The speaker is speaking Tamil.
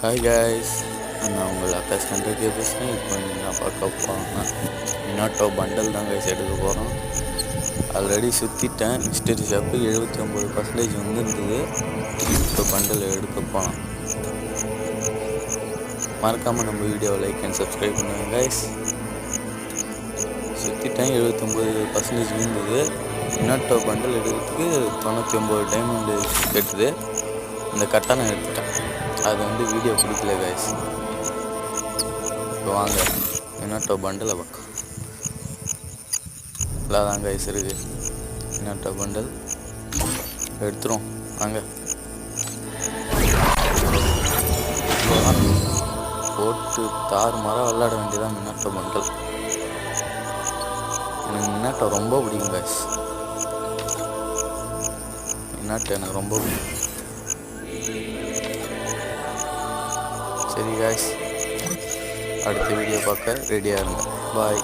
ஹாய் காய்ஸ், நான் உங்கள் ஆகாஷ் கண்டே பேசுகிறேன். இப்போ நான் பார்க்க போகிறோம்னா மினாட்டோ பண்டல் தான் கைஸ் எடுக்க போகிறோம். ஆல்ரெடி சுற்றிட்டேன். மிஸ்டரி ஷாப்பு 79% வந்துருந்தது. இப்போ பண்டல் எடுக்க போகலாம். மறக்காமல் நம்ம வீடியோவை லைக் அண்ட் சப்ஸ்கிரைப் பண்ணுங்கள் கைஸ். சுற்றிட்டேன், 79% இருந்தது. மினாட்டோ பண்டல் எடுக்கிறதுக்கு 99 டைமண்டு கேட்டுது. இந்த கட்டணம் எடுத்துட்டேன். அது வந்து வீடியோ பிடிக்கல கைஸ். இப்போ வாங்க மினாட்டோ பண்டலை பார்க்க. நல்லா தான் கைஸ் இருக்குது. மினாட்டோ பண்டல் எடுத்துரும் வாங்க. போட்டு தாறு மரம் விளையாட வேண்டியதான் மினாட்டோ பண்டல். எனக்கு மினாட்டோ ரொம்ப பிடிக்கும் கைஸ். மினாட்டோ எனக்கு ரொம்ப பிடிக்கும். சரி காய்ஸ், அடுத்த வீடியோ பார்க்க ரெடியாக இருங்க. பாய்.